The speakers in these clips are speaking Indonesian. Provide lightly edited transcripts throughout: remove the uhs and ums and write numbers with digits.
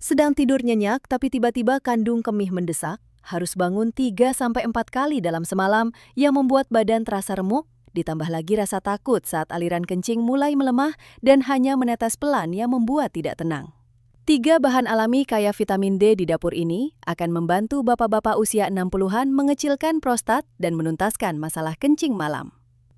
Sedang tidur nyenyak tapi tiba-tiba kandung kemih mendesak, harus bangun 3 sampai 4 kali dalam semalam yang membuat badan terasa remuk, ditambah lagi rasa takut saat aliran kencing mulai melemah dan hanya menetes pelan yang membuat tidak tenang. 3 bahan alami kaya vitamin D di dapur ini akan membantu bapak-bapak usia 60-an mengecilkan prostat dan menuntaskan masalah kencing malam.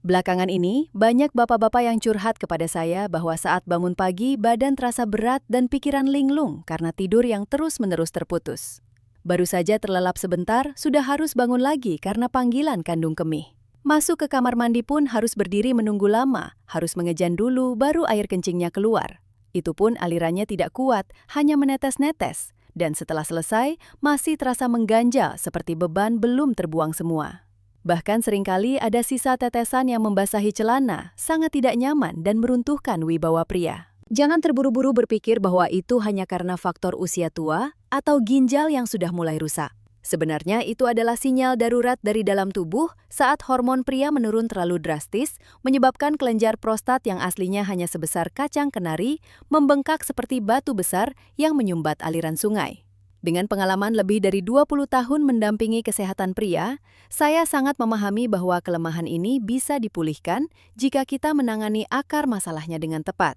Belakangan ini, banyak bapak-bapak yang curhat kepada saya bahwa saat bangun pagi badan terasa berat dan pikiran linglung karena tidur yang terus-menerus terputus. Baru saja terlelap sebentar, sudah harus bangun lagi karena panggilan kandung kemih. Masuk ke kamar mandi pun harus berdiri menunggu lama, harus mengejan dulu baru air kencingnya keluar. Itu pun alirannya tidak kuat, hanya menetes-netes, dan setelah selesai masih terasa mengganjal seperti beban belum terbuang semua. Bahkan seringkali ada sisa tetesan yang membasahi celana, sangat tidak nyaman dan meruntuhkan wibawa pria. Jangan terburu-buru berpikir bahwa itu hanya karena faktor usia tua atau ginjal yang sudah mulai rusak. Sebenarnya itu adalah sinyal darurat dari dalam tubuh saat hormon pria menurun terlalu drastis, menyebabkan kelenjar prostat yang aslinya hanya sebesar kacang kenari, membengkak seperti batu besar yang menyumbat aliran sungai. Dengan pengalaman lebih dari 20 tahun mendampingi kesehatan pria, saya sangat memahami bahwa kelemahan ini bisa dipulihkan jika kita menangani akar masalahnya dengan tepat.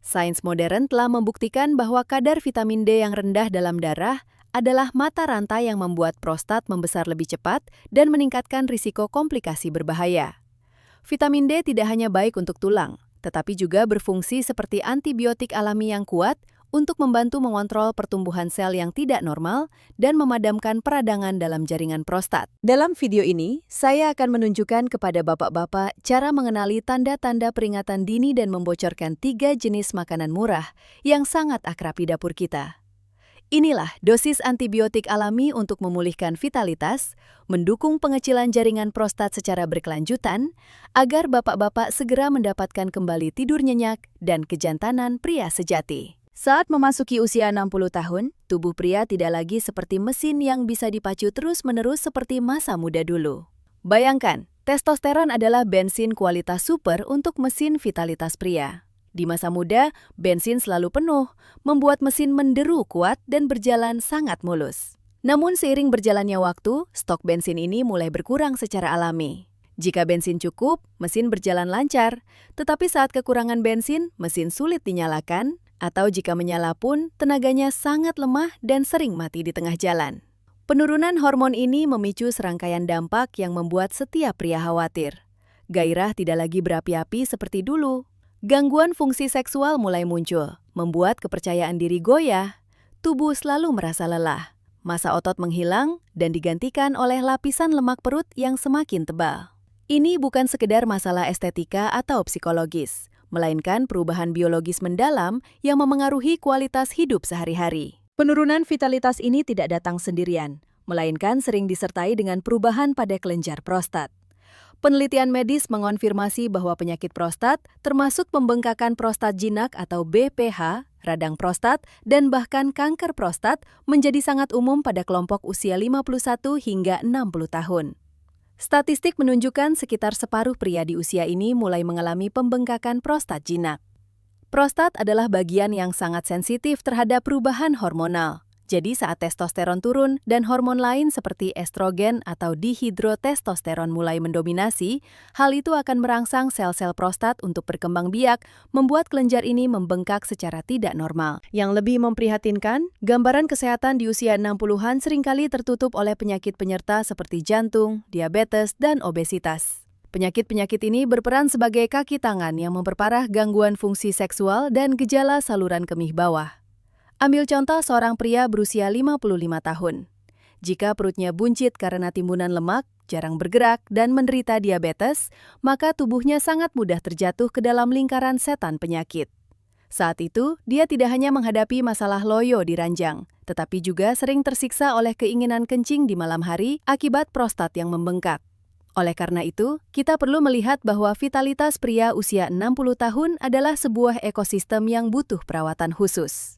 Sains modern telah membuktikan bahwa kadar vitamin D yang rendah dalam darah adalah mata rantai yang membuat prostat membesar lebih cepat dan meningkatkan risiko komplikasi berbahaya. Vitamin D tidak hanya baik untuk tulang, tetapi juga berfungsi seperti antibiotik alami yang kuat untuk membantu mengontrol pertumbuhan sel yang tidak normal dan memadamkan peradangan dalam jaringan prostat. Dalam video ini, saya akan menunjukkan kepada bapak-bapak cara mengenali tanda-tanda peringatan dini dan membocorkan 3 jenis makanan murah yang sangat akrab di dapur kita. Inilah dosis antibiotik alami untuk memulihkan vitalitas, mendukung pengecilan jaringan prostat secara berkelanjutan, agar bapak-bapak segera mendapatkan kembali tidur nyenyak dan kejantanan pria sejati. Saat memasuki usia 60 tahun, tubuh pria tidak lagi seperti mesin yang bisa dipacu terus-menerus seperti masa muda dulu. Bayangkan, testosteron adalah bensin kualitas super untuk mesin vitalitas pria. Di masa muda, bensin selalu penuh, membuat mesin menderu kuat dan berjalan sangat mulus. Namun seiring berjalannya waktu, stok bensin ini mulai berkurang secara alami. Jika bensin cukup, mesin berjalan lancar, tetapi saat kekurangan bensin, mesin sulit dinyalakan, atau jika menyala pun, tenaganya sangat lemah dan sering mati di tengah jalan. Penurunan hormon ini memicu serangkaian dampak yang membuat setiap pria khawatir. Gairah tidak lagi berapi-api seperti dulu. Gangguan fungsi seksual mulai muncul, membuat kepercayaan diri goyah. Tubuh selalu merasa lelah. Massa otot menghilang dan digantikan oleh lapisan lemak perut yang semakin tebal. Ini bukan sekedar masalah estetika atau psikologis, melainkan perubahan biologis mendalam yang memengaruhi kualitas hidup sehari-hari. Penurunan vitalitas ini tidak datang sendirian, melainkan sering disertai dengan perubahan pada kelenjar prostat. Penelitian medis mengonfirmasi bahwa penyakit prostat, termasuk pembengkakan prostat jinak atau BPH, radang prostat, dan bahkan kanker prostat, menjadi sangat umum pada kelompok usia 51 hingga 60 tahun. Statistik menunjukkan sekitar separuh pria di usia ini mulai mengalami pembengkakan prostat jinak. Prostat adalah bagian yang sangat sensitif terhadap perubahan hormonal. Jadi saat testosteron turun dan hormon lain seperti estrogen atau dihidrotestosteron mulai mendominasi, hal itu akan merangsang sel-sel prostat untuk berkembang biak, membuat kelenjar ini membengkak secara tidak normal. Yang lebih memprihatinkan, gambaran kesehatan di usia 60-an seringkali tertutup oleh penyakit penyerta seperti jantung, diabetes, dan obesitas. Penyakit-penyakit ini berperan sebagai kaki tangan yang memperparah gangguan fungsi seksual dan gejala saluran kemih bawah. Ambil contoh seorang pria berusia 55 tahun. Jika perutnya buncit karena timbunan lemak, jarang bergerak, dan menderita diabetes, maka tubuhnya sangat mudah terjatuh ke dalam lingkaran setan penyakit. Saat itu, dia tidak hanya menghadapi masalah loyo di ranjang, tetapi juga sering tersiksa oleh keinginan kencing di malam hari akibat prostat yang membengkak. Oleh karena itu, kita perlu melihat bahwa vitalitas pria usia 60 tahun adalah sebuah ekosistem yang butuh perawatan khusus.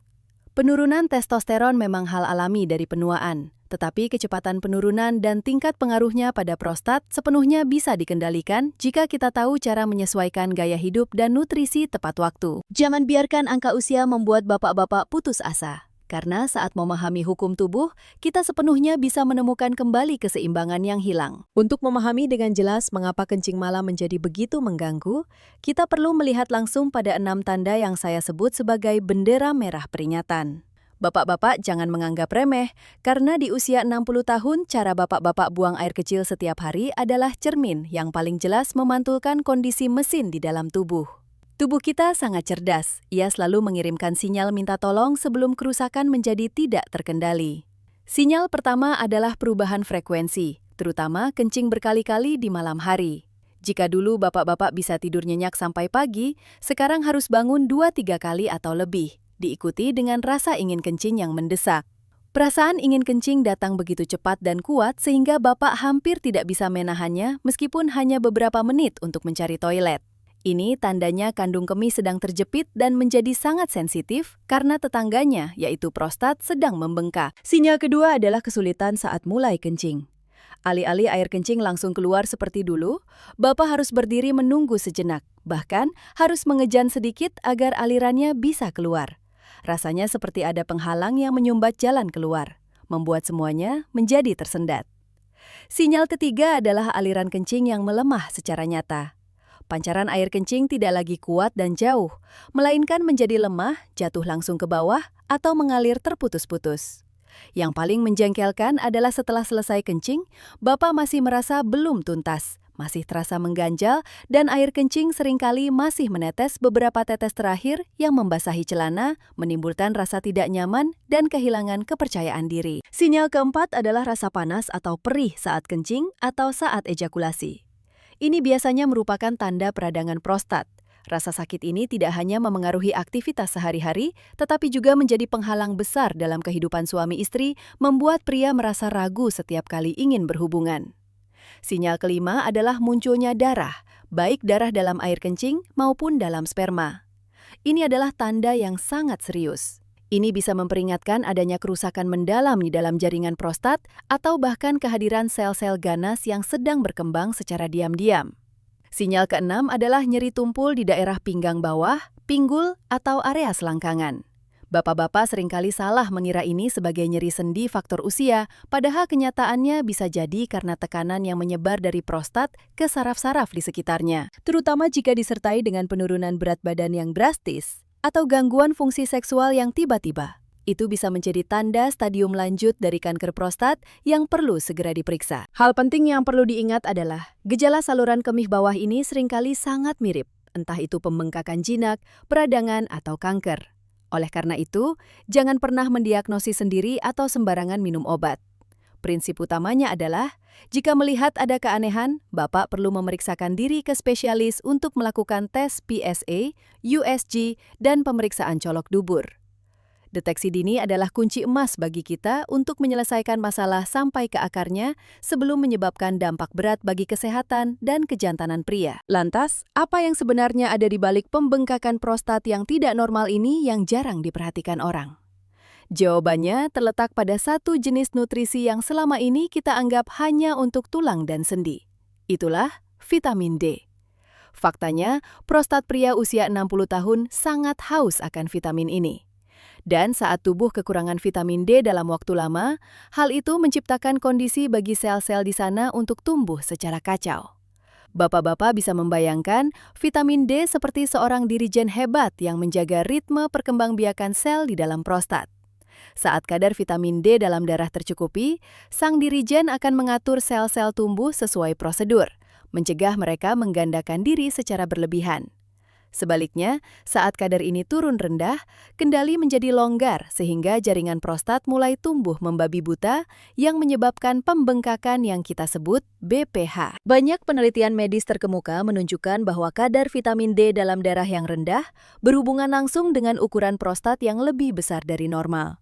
Penurunan testosteron memang hal alami dari penuaan, tetapi kecepatan penurunan dan tingkat pengaruhnya pada prostat sepenuhnya bisa dikendalikan jika kita tahu cara menyesuaikan gaya hidup dan nutrisi tepat waktu. Jangan biarkan angka usia membuat bapak-bapak putus asa. Karena saat memahami hukum tubuh, kita sepenuhnya bisa menemukan kembali keseimbangan yang hilang. Untuk memahami dengan jelas mengapa kencing malam menjadi begitu mengganggu, kita perlu melihat langsung pada 6 tanda yang saya sebut sebagai bendera merah peringatan. Bapak-bapak jangan menganggap remeh, karena di usia 60 tahun, cara bapak-bapak buang air kecil setiap hari adalah cermin yang paling jelas memantulkan kondisi mesin di dalam tubuh. Tubuh kita sangat cerdas, ia selalu mengirimkan sinyal minta tolong sebelum kerusakan menjadi tidak terkendali. Sinyal pertama adalah perubahan frekuensi, terutama kencing berkali-kali di malam hari. Jika dulu bapak-bapak bisa tidur nyenyak sampai pagi, sekarang harus bangun 2-3 kali atau lebih, diikuti dengan rasa ingin kencing yang mendesak. Perasaan ingin kencing datang begitu cepat dan kuat sehingga bapak hampir tidak bisa menahannya meskipun hanya beberapa menit untuk mencari toilet. Ini tandanya kandung kemih sedang terjepit dan menjadi sangat sensitif karena tetangganya, yaitu prostat, sedang membengkak. Sinyal kedua adalah kesulitan saat mulai kencing. Alih-alih air kencing langsung keluar seperti dulu, Bapak harus berdiri menunggu sejenak, bahkan harus mengejan sedikit agar alirannya bisa keluar. Rasanya seperti ada penghalang yang menyumbat jalan keluar, membuat semuanya menjadi tersendat. Sinyal ketiga adalah aliran kencing yang melemah secara nyata. Pancaran air kencing tidak lagi kuat dan jauh, melainkan menjadi lemah, jatuh langsung ke bawah, atau mengalir terputus-putus. Yang paling menjengkelkan adalah setelah selesai kencing, Bapak masih merasa belum tuntas, masih terasa mengganjal, dan air kencing seringkali masih menetes beberapa tetes terakhir yang membasahi celana, menimbulkan rasa tidak nyaman dan kehilangan kepercayaan diri. Sinyal keempat adalah rasa panas atau perih saat kencing atau saat ejakulasi. Ini biasanya merupakan tanda peradangan prostat. Rasa sakit ini tidak hanya memengaruhi aktivitas sehari-hari, tetapi juga menjadi penghalang besar dalam kehidupan suami istri, membuat pria merasa ragu setiap kali ingin berhubungan. Sinyal kelima adalah munculnya darah, baik darah dalam air kencing maupun dalam sperma. Ini adalah tanda yang sangat serius. Ini bisa memperingatkan adanya kerusakan mendalam di dalam jaringan prostat atau bahkan kehadiran sel-sel ganas yang sedang berkembang secara diam-diam. Sinyal keenam adalah nyeri tumpul di daerah pinggang bawah, pinggul, atau area selangkangan. Bapak-bapak seringkali salah mengira ini sebagai nyeri sendi faktor usia, padahal kenyataannya bisa jadi karena tekanan yang menyebar dari prostat ke saraf-saraf di sekitarnya, terutama jika disertai dengan penurunan berat badan yang drastis atau gangguan fungsi seksual yang tiba-tiba. Itu bisa menjadi tanda stadium lanjut dari kanker prostat yang perlu segera diperiksa. Hal penting yang perlu diingat adalah, gejala saluran kemih bawah ini seringkali sangat mirip, entah itu pembengkakan jinak, peradangan, atau kanker. Oleh karena itu, jangan pernah mendiagnosis sendiri atau sembarangan minum obat. Prinsip utamanya adalah, jika melihat ada keanehan, Bapak perlu memeriksakan diri ke spesialis untuk melakukan tes PSA, USG, dan pemeriksaan colok dubur. Deteksi dini adalah kunci emas bagi kita untuk menyelesaikan masalah sampai ke akarnya sebelum menyebabkan dampak berat bagi kesehatan dan kejantanan pria. Lantas, apa yang sebenarnya ada di balik pembengkakan prostat yang tidak normal ini yang jarang diperhatikan orang? Jawabannya terletak pada satu jenis nutrisi yang selama ini kita anggap hanya untuk tulang dan sendi. Itulah vitamin D. Faktanya, prostat pria usia 60 tahun sangat haus akan vitamin ini. Dan saat tubuh kekurangan vitamin D dalam waktu lama, hal itu menciptakan kondisi bagi sel-sel di sana untuk tumbuh secara kacau. Bapak-bapak bisa membayangkan vitamin D seperti seorang dirijen hebat yang menjaga ritme perkembangbiakan sel di dalam prostat. Saat kadar vitamin D dalam darah tercukupi, sang dirijen akan mengatur sel-sel tumbuh sesuai prosedur, mencegah mereka menggandakan diri secara berlebihan. Sebaliknya, saat kadar ini turun rendah, kendali menjadi longgar sehingga jaringan prostat mulai tumbuh membabi buta yang menyebabkan pembengkakan yang kita sebut BPH. Banyak penelitian medis terkemuka menunjukkan bahwa kadar vitamin D dalam darah yang rendah berhubungan langsung dengan ukuran prostat yang lebih besar dari normal.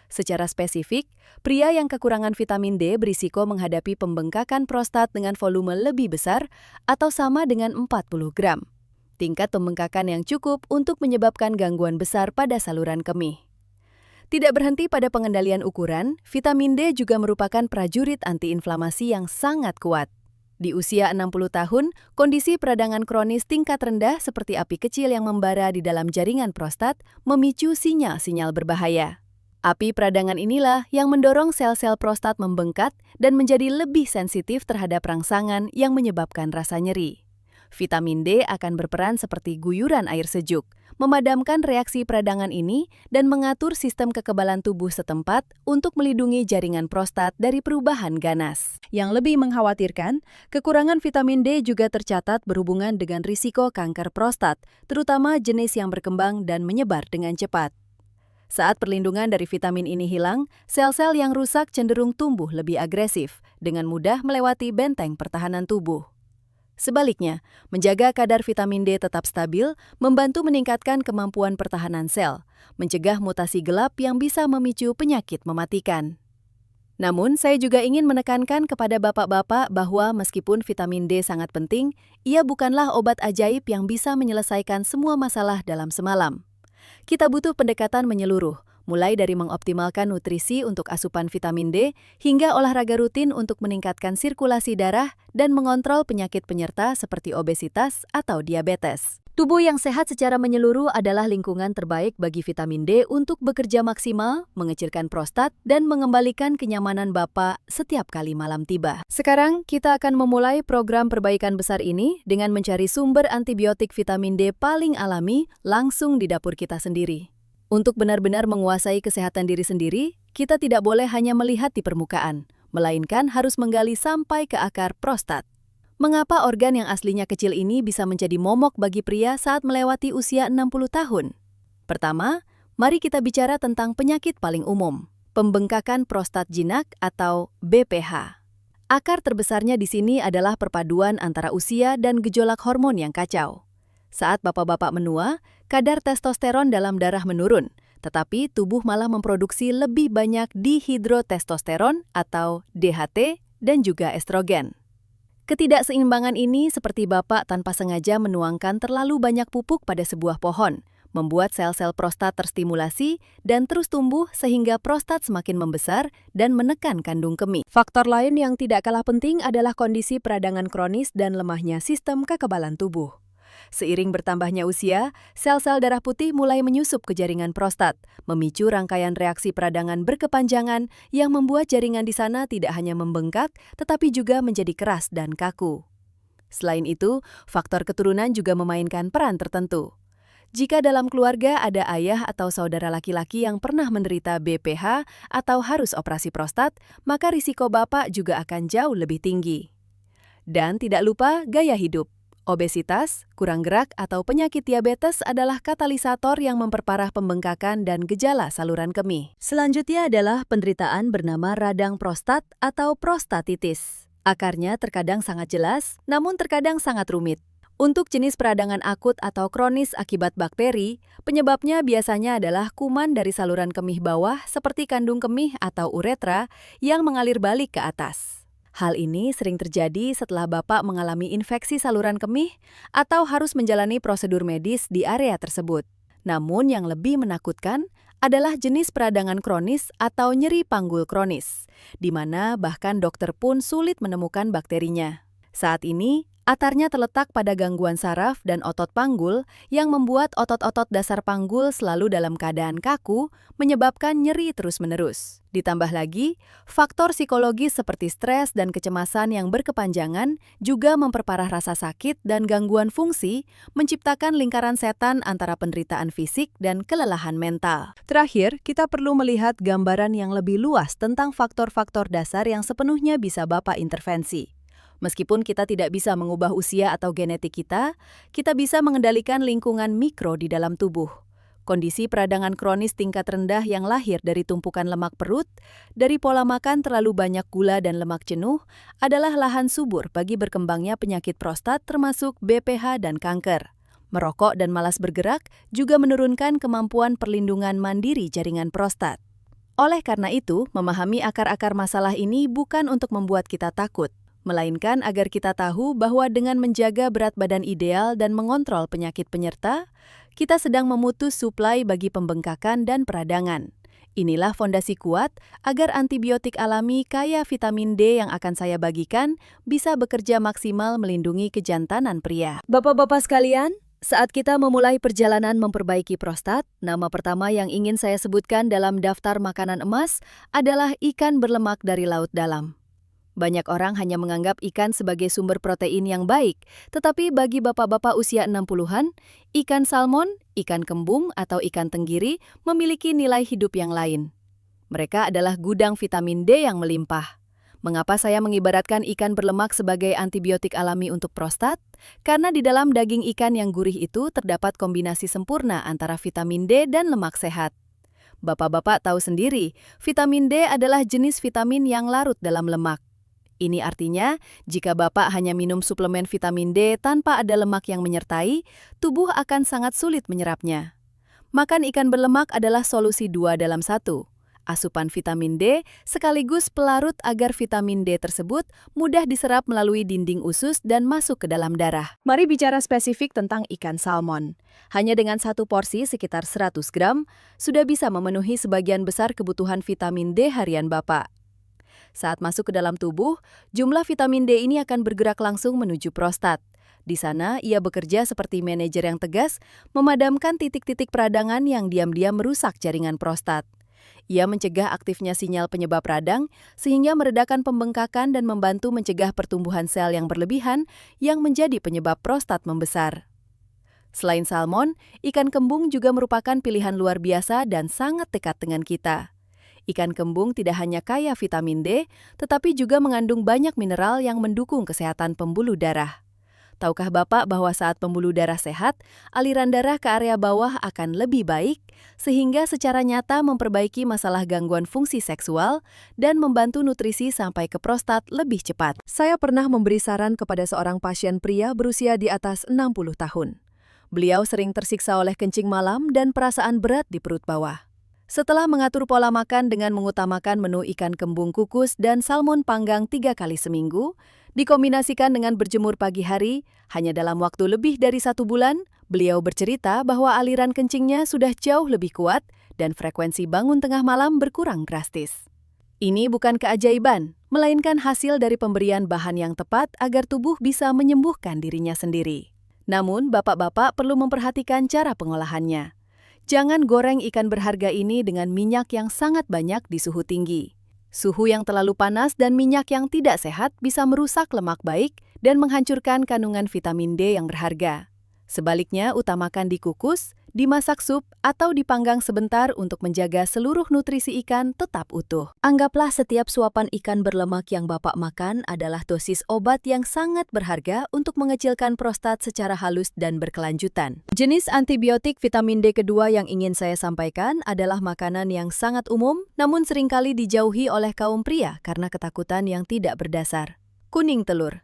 Secara spesifik, pria yang kekurangan vitamin D berisiko menghadapi pembengkakan prostat dengan volume lebih besar atau sama dengan 40 gram. Tingkat pembengkakan yang cukup untuk menyebabkan gangguan besar pada saluran kemih. Tidak berhenti pada pengendalian ukuran, vitamin D juga merupakan prajurit antiinflamasi yang sangat kuat. Di usia 60 tahun, kondisi peradangan kronis tingkat rendah seperti api kecil yang membara di dalam jaringan prostat memicu sinyal-sinyal berbahaya. Api peradangan inilah yang mendorong sel-sel prostat membengkak dan menjadi lebih sensitif terhadap rangsangan yang menyebabkan rasa nyeri. Vitamin D akan berperan seperti guyuran air sejuk, memadamkan reaksi peradangan ini dan mengatur sistem kekebalan tubuh setempat untuk melindungi jaringan prostat dari perubahan ganas. Yang lebih mengkhawatirkan, kekurangan vitamin D juga tercatat berhubungan dengan risiko kanker prostat, terutama jenis yang berkembang dan menyebar dengan cepat. Saat perlindungan dari vitamin ini hilang, sel-sel yang rusak cenderung tumbuh lebih agresif, dengan mudah melewati benteng pertahanan tubuh. Sebaliknya, menjaga kadar vitamin D tetap stabil, membantu meningkatkan kemampuan pertahanan sel, mencegah mutasi gelap yang bisa memicu penyakit mematikan. Namun, saya juga ingin menekankan kepada bapak-bapak bahwa meskipun vitamin D sangat penting, ia bukanlah obat ajaib yang bisa menyelesaikan semua masalah dalam semalam. Kita butuh pendekatan menyeluruh, mulai dari mengoptimalkan nutrisi untuk asupan vitamin D hingga olahraga rutin untuk meningkatkan sirkulasi darah dan mengontrol penyakit penyerta seperti obesitas atau diabetes. Tubuh yang sehat secara menyeluruh adalah lingkungan terbaik bagi vitamin D untuk bekerja maksimal, mengecilkan prostat, dan mengembalikan kenyamanan Bapak setiap kali malam tiba. Sekarang, kita akan memulai program perbaikan besar ini dengan mencari sumber antibiotik vitamin D paling alami langsung di dapur kita sendiri. Untuk benar-benar menguasai kesehatan diri sendiri, kita tidak boleh hanya melihat di permukaan, melainkan harus menggali sampai ke akar prostat. Mengapa organ yang aslinya kecil ini bisa menjadi momok bagi pria saat melewati usia 60 tahun? Pertama, mari kita bicara tentang penyakit paling umum, pembengkakan prostat jinak atau BPH. Akar terbesarnya di sini adalah perpaduan antara usia dan gejolak hormon yang kacau. Saat bapak-bapak menua, kadar testosteron dalam darah menurun, tetapi tubuh malah memproduksi lebih banyak dihidrotestosteron atau DHT dan juga estrogen. Ketidakseimbangan ini seperti bapak tanpa sengaja menuangkan terlalu banyak pupuk pada sebuah pohon, membuat sel-sel prostat terstimulasi dan terus tumbuh sehingga prostat semakin membesar dan menekan kandung kemih. Faktor lain yang tidak kalah penting adalah kondisi peradangan kronis dan lemahnya sistem kekebalan tubuh. Seiring bertambahnya usia, sel-sel darah putih mulai menyusup ke jaringan prostat, memicu rangkaian reaksi peradangan berkepanjangan yang membuat jaringan di sana tidak hanya membengkak, tetapi juga menjadi keras dan kaku. Selain itu, faktor keturunan juga memainkan peran tertentu. Jika dalam keluarga ada ayah atau saudara laki-laki yang pernah menderita BPH atau harus operasi prostat, maka risiko bapak juga akan jauh lebih tinggi. Dan tidak lupa gaya hidup. Obesitas, kurang gerak, atau penyakit diabetes adalah katalisator yang memperparah pembengkakan dan gejala saluran kemih. Selanjutnya adalah penderitaan bernama radang prostat atau prostatitis. Akarnya terkadang sangat jelas, namun terkadang sangat rumit. Untuk jenis peradangan akut atau kronis akibat bakteri, penyebabnya biasanya adalah kuman dari saluran kemih bawah seperti kandung kemih atau uretra yang mengalir balik ke atas. Hal ini sering terjadi setelah Bapak mengalami infeksi saluran kemih atau harus menjalani prosedur medis di area tersebut. Namun yang lebih menakutkan adalah jenis peradangan kronis atau nyeri panggul kronis, di mana bahkan dokter pun sulit menemukan bakterinya. Saat ini, atarnya terletak pada gangguan saraf dan otot panggul yang membuat otot-otot dasar panggul selalu dalam keadaan kaku, menyebabkan nyeri terus-menerus. Ditambah lagi, faktor psikologis seperti stres dan kecemasan yang berkepanjangan juga memperparah rasa sakit dan gangguan fungsi, menciptakan lingkaran setan antara penderitaan fisik dan kelelahan mental. Terakhir, kita perlu melihat gambaran yang lebih luas tentang faktor-faktor dasar yang sepenuhnya bisa Bapak intervensi. Meskipun kita tidak bisa mengubah usia atau genetik kita bisa mengendalikan lingkungan mikro di dalam tubuh. Kondisi peradangan kronis tingkat rendah yang lahir dari tumpukan lemak perut, dari pola makan terlalu banyak gula dan lemak jenuh, adalah lahan subur bagi berkembangnya penyakit prostat termasuk BPH dan kanker. Merokok dan malas bergerak juga menurunkan kemampuan perlindungan mandiri jaringan prostat. Oleh karena itu, memahami akar-akar masalah ini bukan untuk membuat kita takut, melainkan agar kita tahu bahwa dengan menjaga berat badan ideal dan mengontrol penyakit penyerta, kita sedang memutus suplai bagi pembengkakan dan peradangan. Inilah fondasi kuat agar antibiotik alami kaya vitamin D yang akan saya bagikan bisa bekerja maksimal melindungi kejantanan pria. Bapak-bapak sekalian, Saat kita memulai perjalanan memperbaiki prostat, nama pertama yang ingin saya sebutkan dalam daftar makanan emas adalah ikan berlemak dari laut dalam. Banyak orang hanya menganggap ikan sebagai sumber protein yang baik, tetapi bagi bapak-bapak usia 60-an, ikan salmon, ikan kembung, atau ikan tenggiri memiliki nilai hidup yang lain. Mereka adalah gudang vitamin D yang melimpah. Mengapa saya mengibaratkan ikan berlemak sebagai antibiotik alami untuk prostat? Karena di dalam daging ikan yang gurih itu terdapat kombinasi sempurna antara vitamin D dan lemak sehat. Bapak-bapak tahu sendiri, vitamin D adalah jenis vitamin yang larut dalam lemak. Ini artinya, jika Bapak hanya minum suplemen vitamin D tanpa ada lemak yang menyertai, tubuh akan sangat sulit menyerapnya. Makan ikan berlemak adalah solusi 2 dalam 1. Asupan vitamin D sekaligus pelarut agar vitamin D tersebut mudah diserap melalui dinding usus dan masuk ke dalam darah. Mari bicara spesifik tentang ikan salmon. Hanya dengan satu porsi sekitar 100 gram, sudah bisa memenuhi sebagian besar kebutuhan vitamin D harian Bapak. Saat masuk ke dalam tubuh, jumlah vitamin D ini akan bergerak langsung menuju prostat. Di sana, ia bekerja seperti manajer yang tegas, memadamkan titik-titik peradangan yang diam-diam merusak jaringan prostat. Ia mencegah aktifnya sinyal penyebab radang, sehingga meredakan pembengkakan dan membantu mencegah pertumbuhan sel yang berlebihan yang menjadi penyebab prostat membesar. Selain salmon, ikan kembung juga merupakan pilihan luar biasa dan sangat dekat dengan kita. Ikan kembung tidak hanya kaya vitamin D, tetapi juga mengandung banyak mineral yang mendukung kesehatan pembuluh darah. Tahukah Bapak bahwa saat pembuluh darah sehat, aliran darah ke area bawah akan lebih baik, sehingga secara nyata memperbaiki masalah gangguan fungsi seksual dan membantu nutrisi sampai ke prostat lebih cepat. Saya pernah memberi saran kepada seorang pasien pria berusia di atas 60 tahun. Beliau sering tersiksa oleh kencing malam dan perasaan berat di perut bawah. Setelah mengatur pola makan dengan mengutamakan menu ikan kembung kukus dan salmon panggang 3 kali seminggu, dikombinasikan dengan berjemur pagi hari, hanya dalam waktu lebih dari 1 bulan, beliau bercerita bahwa aliran kencingnya sudah jauh lebih kuat dan frekuensi bangun tengah malam berkurang drastis. Ini bukan keajaiban, melainkan hasil dari pemberian bahan yang tepat agar tubuh bisa menyembuhkan dirinya sendiri. Namun, bapak-bapak perlu memperhatikan cara pengolahannya. Jangan goreng ikan berharga ini dengan minyak yang sangat banyak di suhu tinggi. Suhu yang terlalu panas dan minyak yang tidak sehat bisa merusak lemak baik dan menghancurkan kandungan vitamin D yang berharga. Sebaliknya, utamakan dikukus, dimasak sup, atau dipanggang sebentar untuk menjaga seluruh nutrisi ikan tetap utuh. Anggaplah setiap suapan ikan berlemak yang Bapak makan adalah dosis obat yang sangat berharga untuk mengecilkan prostat secara halus dan berkelanjutan. Jenis antibiotik vitamin D kedua yang ingin saya sampaikan adalah makanan yang sangat umum, namun seringkali dijauhi oleh kaum pria karena ketakutan yang tidak berdasar. Kuning telur.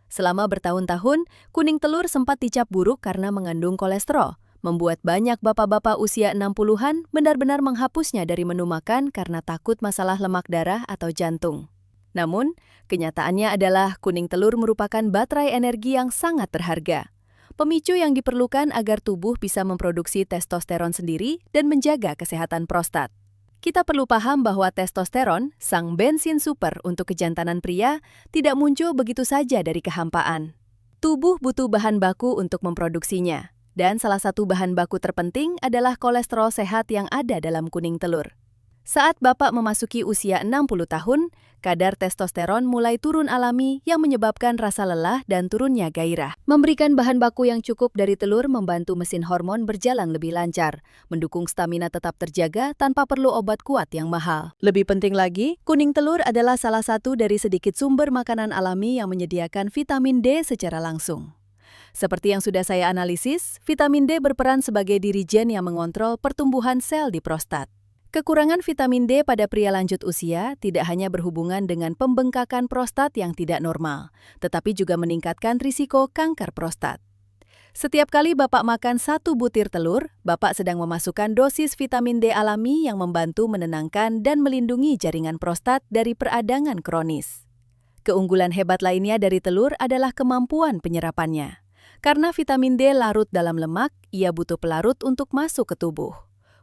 Selama bertahun-tahun, kuning telur sempat dicap buruk karena mengandung kolesterol, membuat banyak bapak-bapak usia 60-an benar-benar menghapusnya dari menu makan karena takut masalah lemak darah atau jantung. Namun, kenyataannya adalah kuning telur merupakan baterai energi yang sangat berharga. Pemicu yang diperlukan agar tubuh bisa memproduksi testosteron sendiri dan menjaga kesehatan prostat. Kita perlu paham bahwa testosteron, sang bensin super untuk kejantanan pria, tidak muncul begitu saja dari kehampaan. Tubuh butuh bahan baku untuk memproduksinya, dan salah satu bahan baku terpenting adalah kolesterol sehat yang ada dalam kuning telur. Saat Bapak memasuki usia 60 tahun, kadar testosteron mulai turun alami yang menyebabkan rasa lelah dan turunnya gairah. Memberikan bahan baku yang cukup dari telur membantu mesin hormon berjalan lebih lancar, mendukung stamina tetap terjaga tanpa perlu obat kuat yang mahal. Lebih penting lagi, kuning telur adalah salah satu dari sedikit sumber makanan alami yang menyediakan vitamin D secara langsung. Seperti yang sudah saya analisis, vitamin D berperan sebagai dirijen yang mengontrol pertumbuhan sel di prostat. Kekurangan vitamin D pada pria lanjut usia tidak hanya berhubungan dengan pembengkakan prostat yang tidak normal, tetapi juga meningkatkan risiko kanker prostat. Setiap kali Bapak makan 1 butir telur, Bapak sedang memasukkan dosis vitamin D alami yang membantu menenangkan dan melindungi jaringan prostat dari peradangan kronis. Keunggulan hebat lainnya dari telur adalah kemampuan penyerapannya. Karena vitamin D larut dalam lemak, ia butuh pelarut untuk masuk ke tubuh.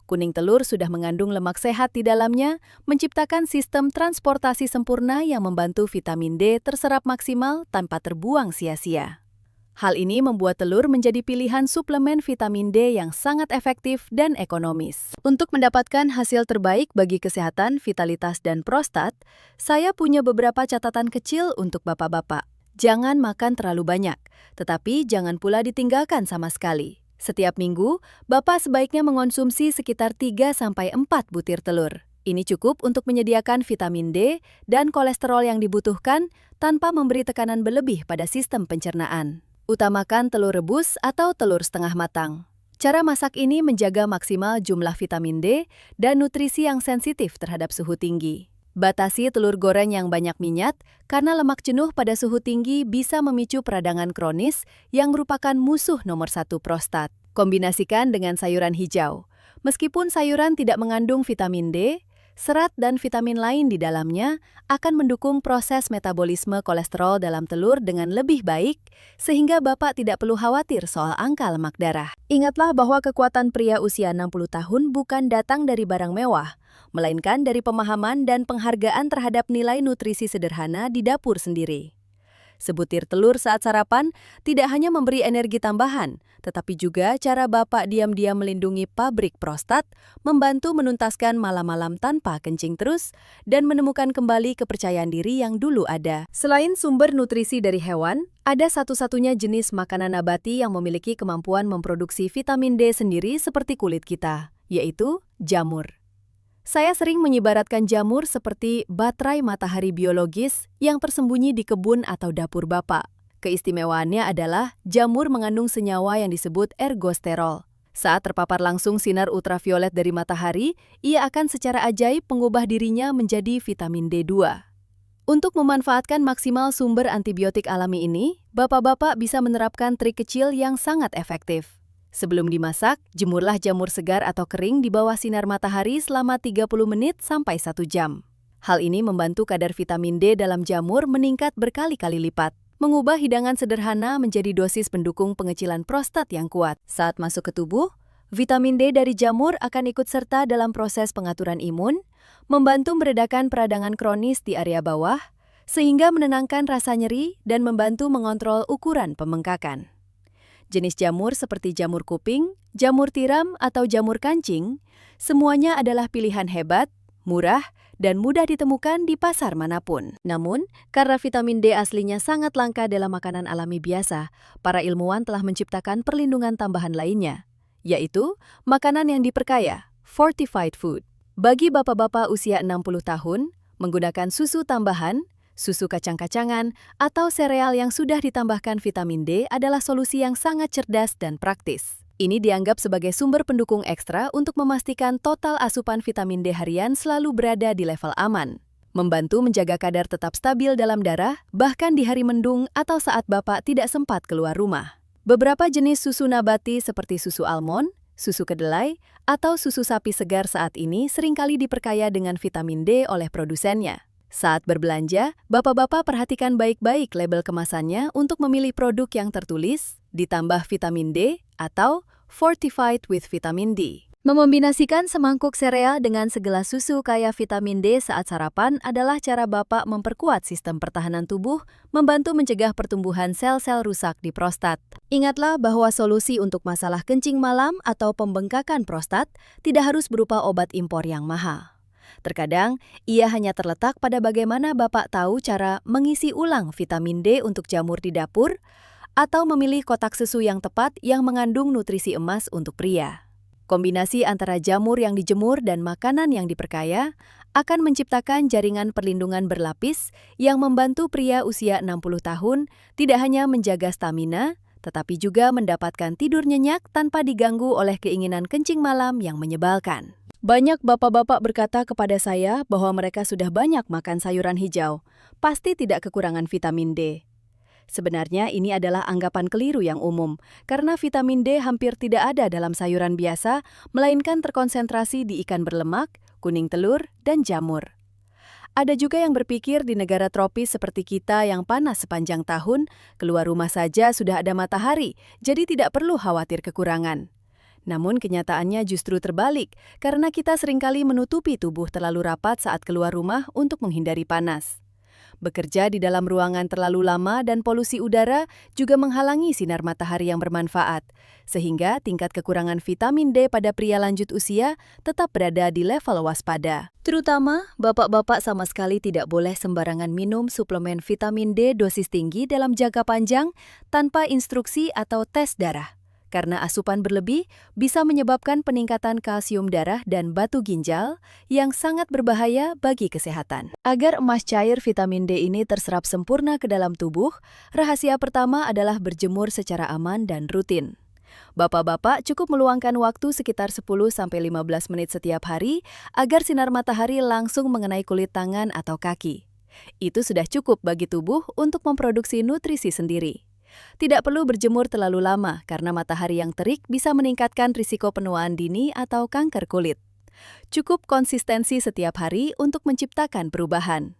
Kuning telur sudah mengandung lemak sehat di dalamnya, menciptakan sistem transportasi sempurna yang membantu vitamin D terserap maksimal tanpa terbuang sia-sia. Hal ini membuat telur menjadi pilihan suplemen vitamin D yang sangat efektif dan ekonomis. Untuk mendapatkan hasil terbaik bagi kesehatan, vitalitas, dan prostat, saya punya beberapa catatan kecil untuk bapak-bapak. Jangan makan terlalu banyak, tetapi jangan pula ditinggalkan sama sekali. Setiap minggu, bapak sebaiknya mengonsumsi sekitar 3-4 butir telur. Ini cukup untuk menyediakan vitamin D dan kolesterol yang dibutuhkan tanpa memberi tekanan berlebih pada sistem pencernaan. Utamakan telur rebus atau telur setengah matang. Cara masak ini menjaga maksimal jumlah vitamin D dan nutrisi yang sensitif terhadap suhu tinggi. Batasi telur goreng yang banyak minyak karena lemak jenuh pada suhu tinggi bisa memicu peradangan kronis yang merupakan musuh nomor 1 prostat. Kombinasikan dengan sayuran hijau. Meskipun sayuran tidak mengandung vitamin D, serat dan vitamin lain di dalamnya akan mendukung proses metabolisme kolesterol dalam telur dengan lebih baik, sehingga Bapak tidak perlu khawatir soal angka lemak darah. Ingatlah bahwa kekuatan pria usia 60 tahun bukan datang dari barang mewah, melainkan dari pemahaman dan penghargaan terhadap nilai nutrisi sederhana di dapur sendiri. Sebutir telur saat sarapan tidak hanya memberi energi tambahan, tetapi juga cara Bapak diam-diam melindungi pabrik prostat, membantu menuntaskan malam-malam tanpa kencing terus, dan menemukan kembali kepercayaan diri yang dulu ada. Selain sumber nutrisi dari hewan, ada satu-satunya jenis makanan nabati yang memiliki kemampuan memproduksi vitamin D sendiri seperti kulit kita, yaitu jamur. Saya sering menyibaratkan jamur seperti baterai matahari biologis yang tersembunyi di kebun atau dapur Bapak. Keistimewaannya adalah jamur mengandung senyawa yang disebut ergosterol. Saat terpapar langsung sinar ultraviolet dari matahari, ia akan secara ajaib mengubah dirinya menjadi vitamin D2. Untuk memanfaatkan maksimal sumber antibiotik alami ini, Bapak-bapak bisa menerapkan trik kecil yang sangat efektif. Sebelum dimasak, jemurlah jamur segar atau kering di bawah sinar matahari selama 30 menit sampai 1 jam. Hal ini membantu kadar vitamin D dalam jamur meningkat berkali-kali lipat, mengubah hidangan sederhana menjadi dosis pendukung pengecilan prostat yang kuat. Saat masuk ke tubuh, vitamin D dari jamur akan ikut serta dalam proses pengaturan imun, membantu meredakan peradangan kronis di area bawah, sehingga menenangkan rasa nyeri dan membantu mengontrol ukuran pembengkakan. Jenis jamur seperti jamur kuping, jamur tiram, atau jamur kancing, semuanya adalah pilihan hebat, murah, dan mudah ditemukan di pasar manapun. Namun, karena vitamin D aslinya sangat langka dalam makanan alami biasa, para ilmuwan telah menciptakan perlindungan tambahan lainnya, yaitu makanan yang diperkaya, fortified food. Bagi bapak-bapak usia 60 tahun, menggunakan susu tambahan, susu kacang-kacangan, atau sereal yang sudah ditambahkan vitamin D adalah solusi yang sangat cerdas dan praktis. Ini dianggap sebagai sumber pendukung ekstra untuk memastikan total asupan vitamin D harian selalu berada di level aman. Membantu menjaga kadar tetap stabil dalam darah, bahkan di hari mendung atau saat Bapak tidak sempat keluar rumah. Beberapa jenis susu nabati seperti susu almond, susu kedelai, atau susu sapi segar saat ini seringkali diperkaya dengan vitamin D oleh produsennya. Saat berbelanja, bapak-bapak perhatikan baik-baik label kemasannya untuk memilih produk yang tertulis, ditambah vitamin D, atau fortified with vitamin D. Mekombinasikan semangkuk sereal dengan segelas susu kaya vitamin D saat sarapan adalah cara Bapak memperkuat sistem pertahanan tubuh, membantu mencegah pertumbuhan sel-sel rusak di prostat. Ingatlah bahwa solusi untuk masalah kencing malam atau pembengkakan prostat tidak harus berupa obat impor yang mahal. Terkadang, ia hanya terletak pada bagaimana Bapak tahu cara mengisi ulang vitamin D untuk jamur di dapur, atau memilih kotak susu yang tepat yang mengandung nutrisi emas untuk pria. Kombinasi antara jamur yang dijemur dan makanan yang diperkaya akan menciptakan jaringan perlindungan berlapis yang membantu pria usia 60 tahun tidak hanya menjaga stamina, tetapi juga mendapatkan tidur nyenyak tanpa diganggu oleh keinginan kencing malam yang menyebalkan. Banyak bapak-bapak berkata kepada saya bahwa mereka sudah banyak makan sayuran hijau, pasti tidak kekurangan vitamin D. Sebenarnya ini adalah anggapan keliru yang umum, karena vitamin D hampir tidak ada dalam sayuran biasa, melainkan terkonsentrasi di ikan berlemak, kuning telur, dan jamur. Ada juga yang berpikir di negara tropis seperti kita yang panas sepanjang tahun, keluar rumah saja sudah ada matahari, jadi tidak perlu khawatir kekurangan. Namun kenyataannya justru terbalik, karena kita seringkali menutupi tubuh terlalu rapat saat keluar rumah untuk menghindari panas. Bekerja di dalam ruangan terlalu lama dan polusi udara juga menghalangi sinar matahari yang bermanfaat, sehingga tingkat kekurangan vitamin D pada pria lanjut usia tetap berada di level waspada. Terutama, bapak-bapak sama sekali tidak boleh sembarangan minum suplemen vitamin D dosis tinggi dalam jangka panjang tanpa instruksi atau tes darah. Karena asupan berlebih bisa menyebabkan peningkatan kalsium darah dan batu ginjal yang sangat berbahaya bagi kesehatan. Agar emas cair vitamin D ini terserap sempurna ke dalam tubuh, rahasia pertama adalah berjemur secara aman dan rutin. Bapak-bapak cukup meluangkan waktu sekitar 10-15 menit setiap hari agar sinar matahari langsung mengenai kulit tangan atau kaki. Itu sudah cukup bagi tubuh untuk memproduksi nutrisi sendiri. Tidak perlu berjemur terlalu lama karena matahari yang terik bisa meningkatkan risiko penuaan dini atau kanker kulit. Cukup konsistensi setiap hari untuk menciptakan perubahan.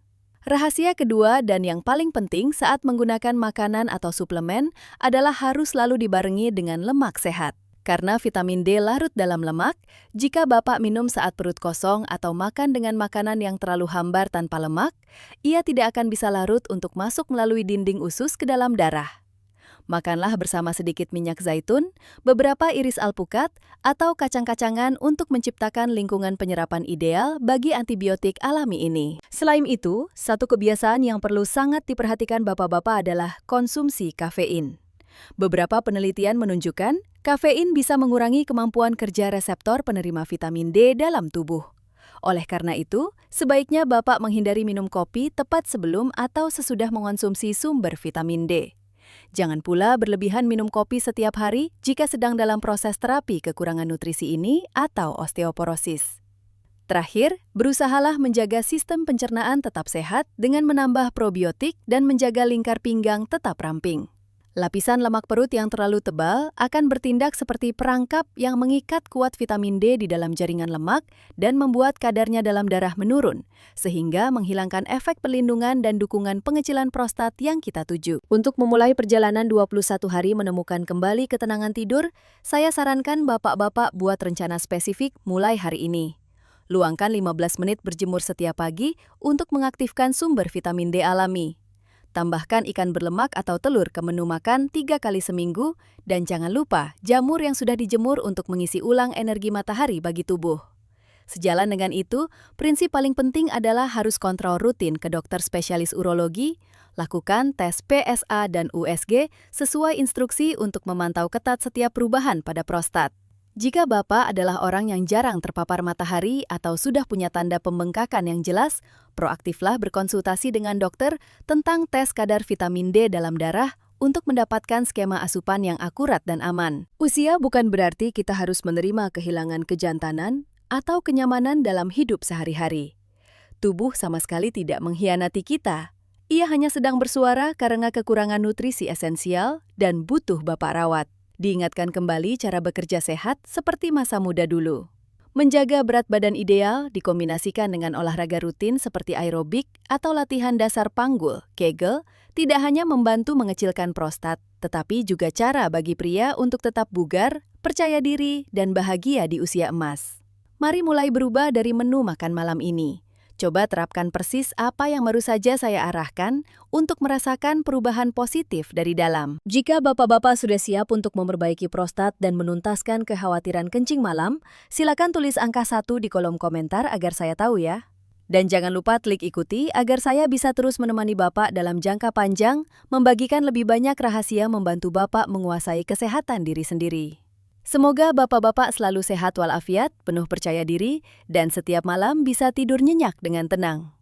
Rahasia kedua dan yang paling penting saat menggunakan makanan atau suplemen adalah harus selalu dibarengi dengan lemak sehat. Karena vitamin D larut dalam lemak, jika Bapak minum saat perut kosong atau makan dengan makanan yang terlalu hambar tanpa lemak, ia tidak akan bisa larut untuk masuk melalui dinding usus ke dalam darah. Makanlah bersama sedikit minyak zaitun, beberapa iris alpukat, atau kacang-kacangan untuk menciptakan lingkungan penyerapan ideal bagi antibiotik alami ini. Selain itu, satu kebiasaan yang perlu sangat diperhatikan bapak-bapak adalah konsumsi kafein. Beberapa penelitian menunjukkan kafein bisa mengurangi kemampuan kerja reseptor penerima vitamin D dalam tubuh. Oleh karena itu, sebaiknya Bapak menghindari minum kopi tepat sebelum atau sesudah mengonsumsi sumber vitamin D. Jangan pula berlebihan minum kopi setiap hari jika sedang dalam proses terapi kekurangan nutrisi ini atau osteoporosis. Terakhir, berusahalah menjaga sistem pencernaan tetap sehat dengan menambah probiotik dan menjaga lingkar pinggang tetap ramping. Lapisan lemak perut yang terlalu tebal akan bertindak seperti perangkap yang mengikat kuat vitamin D di dalam jaringan lemak dan membuat kadarnya dalam darah menurun, sehingga menghilangkan efek perlindungan dan dukungan pengecilan prostat yang kita tuju. Untuk memulai perjalanan 21 hari menemukan kembali ketenangan tidur, saya sarankan bapak-bapak buat rencana spesifik mulai hari ini. Luangkan 15 menit berjemur setiap pagi untuk mengaktifkan sumber vitamin D alami. Tambahkan ikan berlemak atau telur ke menu makan 3 kali seminggu, dan jangan lupa jamur yang sudah dijemur untuk mengisi ulang energi matahari bagi tubuh. Sejalan dengan itu, prinsip paling penting adalah harus kontrol rutin ke dokter spesialis urologi, lakukan tes PSA dan USG sesuai instruksi untuk memantau ketat setiap perubahan pada prostat. Jika Bapak adalah orang yang jarang terpapar matahari atau sudah punya tanda pembengkakan yang jelas, proaktiflah berkonsultasi dengan dokter tentang tes kadar vitamin D dalam darah untuk mendapatkan skema asupan yang akurat dan aman. Usia bukan berarti kita harus menerima kehilangan kejantanan atau kenyamanan dalam hidup sehari-hari. Tubuh sama sekali tidak mengkhianati kita. Ia hanya sedang bersuara karena kekurangan nutrisi esensial dan butuh Bapak rawat. Diingatkan kembali cara bekerja sehat seperti masa muda dulu. Menjaga berat badan ideal dikombinasikan dengan olahraga rutin seperti aerobik atau latihan dasar panggul, Kegel, tidak hanya membantu mengecilkan prostat, tetapi juga cara bagi pria untuk tetap bugar, percaya diri, dan bahagia di usia emas. Mari mulai berubah dari menu makan malam ini. Coba terapkan persis apa yang baru saja saya arahkan untuk merasakan perubahan positif dari dalam. Jika bapak-bapak sudah siap untuk memperbaiki prostat dan menuntaskan kekhawatiran kencing malam, silakan tulis angka 1 di kolom komentar agar saya tahu ya. Dan jangan lupa klik ikuti agar saya bisa terus menemani Bapak dalam jangka panjang, membagikan lebih banyak rahasia membantu Bapak menguasai kesehatan diri sendiri. Semoga bapak-bapak selalu sehat walafiat, penuh percaya diri, dan setiap malam bisa tidur nyenyak dengan tenang.